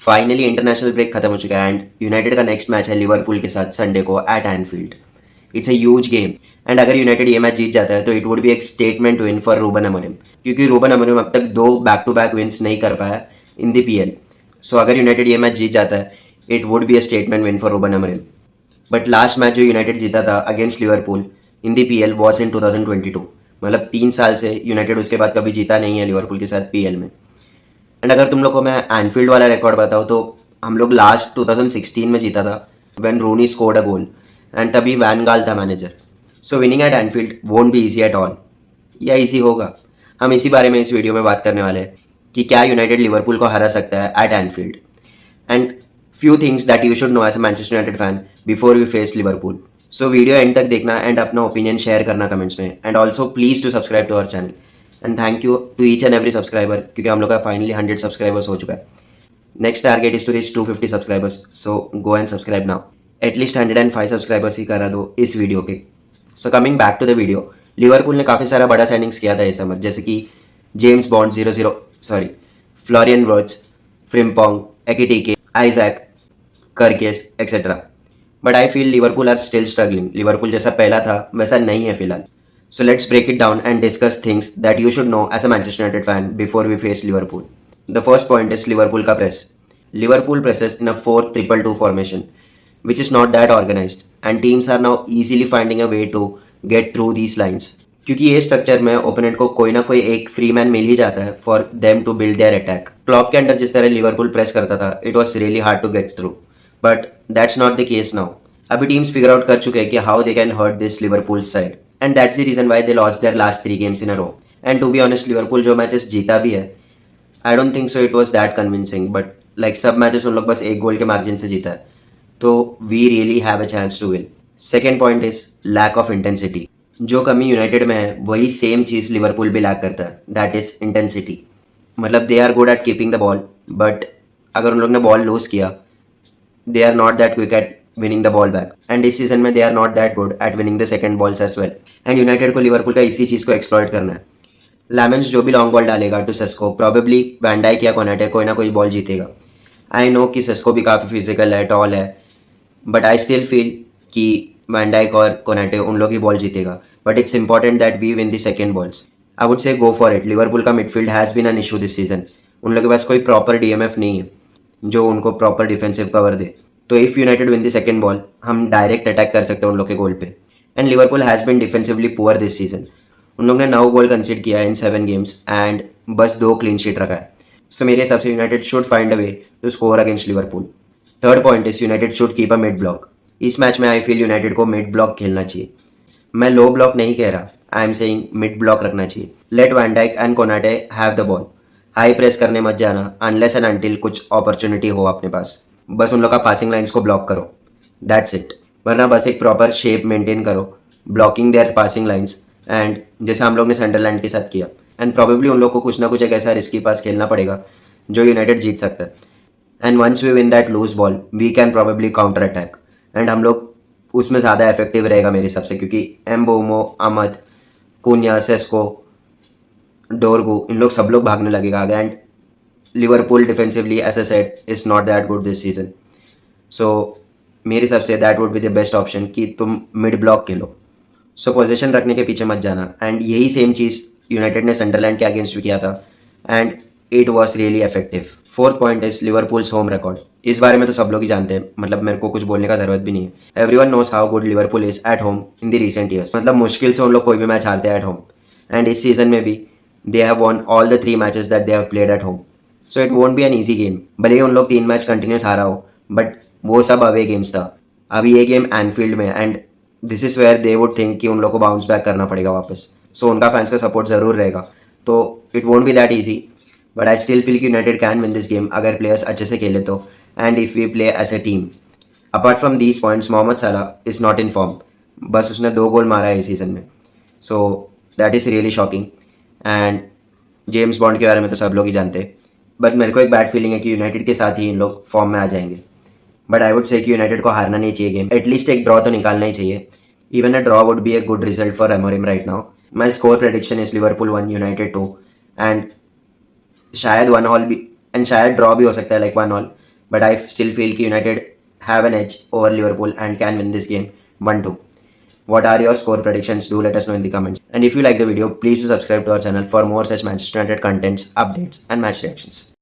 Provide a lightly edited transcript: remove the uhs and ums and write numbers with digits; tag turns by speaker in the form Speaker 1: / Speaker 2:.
Speaker 1: Finally international break खत्म हो चुका है एंड यूनाइटेड का नेक्स्ट मैच है लिवरपूल के साथ संडे को at Anfield. It's a huge game and अगर यूनाइटेड ये मैच जीत जाता है तो इट वुड बी एक statement win for Ruben Amorim, क्योंकि रूबन अमोरिम अब तक 2 बैक टू बैक विन्स नहीं कर पाया इन द पीएल। सो अगर यूनाइटेड ये मैच जीत जाता है it would be a statement win for Ruben Amorim. But last match जो यूनाइटेड जीता था against Liverpool in the PL was in 2022। मतलब 3 साल से यूनाइटेड उसके बाद कभी जीता नहीं है लिवरपूल के साथ पीएल में। एंड अगर तुम लोग को मैं एनफील्ड वाला रिकॉर्ड बताऊँ तो हम लोग लास्ट 2016 में जीता था when Rooney scored a goal and तभी वैन गाल था manager. So winning at Anfield won't be easy at all, या इजी होगा। हम इसी बारे में इस वीडियो में बात करने वाले हैं कि क्या यूनाइटेड लिवरपूल को हरा सकता है at Anfield and few things that you should know as a Manchester United fan before we face Liverpool. So video end तक देखना एंड अपना ओपिनियन शेयर करना कमेंट्स में and also please to subscribe to our channel and thank you to each and every subscriber, क्योंकि हम लोग का finally 100 subscribers हो चुका है। Next target is to reach 250 subscribers, so go and subscribe now. At least 105 subscribers ही करा दो इस वीडियो के। So coming back to the video, Liverpool ने काफ़ी सारा बड़ा साइनिंग्स किया था इस समर, जैसे कि James Bond 00 Florian Wirtz, Frimpong, Ekitike, Isak, Kerkez etcetera. But I feel Liverpool are still struggling. Liverpool जैसा पहला था वैसा नहीं है फिलहाल। So let's break it down and discuss things that you should know as a Manchester United fan before we face Liverpool. The first point is Liverpool का press. Liverpool presses in a 4-2-2 formation, which is not that organized, and teams are now easily finding a way to get through these lines. क्योंकि ये structure में opponent को कोई ना कोई एक free man मिल ही जाता है for them to build their attack. Klopp के अंडर जिस तरह लिवरपूल प्रेस करता था it was really hard to get through, but that's not the case now. अभी टीम्स फिगर आउट कर चुके हैं कि how they can hurt this Liverpool side and that's the reason why they lost their last 3 games in a row. And to be honest Liverpool जो matches जीता भी है I don't think so it was that convincing, but like सब matches उन लोग बस 1 गोल के margin से जीता है, तो we really have a chance to win. Second point is lack of intensity. जो कमी यूनाइटेड में है वही सेम चीज़ लिवरपूल भी लैक करता है, दैट इज इंटेंसिटी। मतलब they are good at keeping the ball, but अगर उन लोग ने बॉल लूज किया they are not that quick at winning the ball back, and इस सीजन में they are not that good at winning the second balls as well, and United को Liverpool का इसी चीज़ को एक्सप्लॉइट करना है। लैमेंस जो भी लॉन्ग बॉल डालेगा to Sesko, probably van Dijk या कोनाटे कोई ना कोई बॉल जीतेगा। आई नो कि सेस्को भी काफ़ी फिजिकल है, टॉल है, बट आई स्टिल फील कि वैन डाइक और कोनाटे उन लोग ही बॉल जीतेगा, but it's important that we win the second balls. I would say go for it. Liverpool का midfield has been an issue this season. उन लोग के पास कोई प्रॉपर डीएमएफ नहीं है जो उनको प्रॉपर डिफेंसिव कवर दे। तो if United win the second ball हम डायरेक्ट अटैक कर सकते हैं उन लोग के गोल पे। And Liverpool has been defensively poor this season. उन लोग ने 9 गोल कंसीड किया है इन 7 games एंड बस 2 क्लीन शीट रखा है। सो मेरे हिसाब से United should find a way to score against Liverpool. Third point is United should keep a mid block. इस मैच में आई फील यूनाइटेड को मिड ब्लॉक खेलना चाहिए। मैं लो ब्लॉक नहीं कह रहा, I am saying mid block रखना चाहिए। Let van Dijk and Konate have the ball. High press करने मत जाना अनलेस एंड अनटिल कुछ अपॉर्चुनिटी हो अपने पास। बस उन लोग का पासिंग लाइन्स को ब्लॉक करो, दैट्स इट। वरना बस एक प्रॉपर शेप मेंटेन करो, blocking their passing lines, and जैसा हम लोग ने सनडरलैंड के साथ किया। एंड प्रॉबेबली उन लोग को कुछ ना कुछ एक ऐसा रिस्की पास खेलना पड़ेगा जो यूनाइटेड जीत सकता है। And once we win that loose ball we can probably counter attack, and हम लोग उसमें ज़्यादा इफेक्टिव रहेगा मेरे हिसाब से, क्योंकि एम्बोमो, अहमद, कुन्या, सेस्को, डोरगू इन लोग सब लोग भागने लगेगा आगे। And Liverpool defensively as a set is not that good this season. So मेरे हिसाब से that would be the best option कि तुम मिड ब्लॉक खेलो। सो पोजीशन रखने के पीछे मत जाना। एंड यही सेम चीज़ यूनाइटेड ने सनडरलैंड के अगेंस्ट भी किया था and it was really effective. Fourth point is Liverpool's home record. इस बारे में तो सब लोग ही जानते हैं, मतलब मेरे को कुछ बोलने का जरूरत भी नहीं है। Everyone knows how good Liverpool is at home in the recent years. मतलब मुश्किल से उन लोग कोई भी मैच हारते हैं एट होम, एंड इस सीजन में भी they have von all the 3 matches that they have played at home. So it won't B an easy game. भले ही उन लोग 3 मैच कंटिन्यूस हारा हो, बट वो सब अवे गेम्स था। अभी ये गेम एनफील्ड में, and this is where they would think कि उन लोग को बाउंस बैक करना पड़ेगा वापस। सो उनका फैंस का सपोर्ट ज़रूर रहेगा, तो it won't be that easy, but I still feel कि United can win this game अगर प्लेयर्स अच्छे से खेले तो, and if we play as a team. Apart from these points Mohamed Salah is not in form. बस उसने 2 गोल मारा है इस सीज़न में, so that is really shocking. And James bond के बारे में तो सब लोग ही जानते हैं, बट मेरे को एक बैड फीलिंग है कि यूनाइटेड के साथ ही इन लोग फॉर्म में आ जाएंगे। बट आई वुड से कि यूनाइटेड को हारना नहीं चाहिए गेम, एटलीस्ट एक ड्रॉ तो निकालना ही चाहिए। Even a draw would be a good result for Amorim right now. My score prediction is Liverpool 1 United 2, and शायद 1-1 भी, एंड शायद ड्रॉ भी हो सकता है like 1-1, but I still feel कि United have an edge over Liverpool and can win this game 1-2. What are your score predictions? Do let us know in the comments. And if you like the video, please do subscribe to our channel for more such Manchester United contents, updates, and match reactions.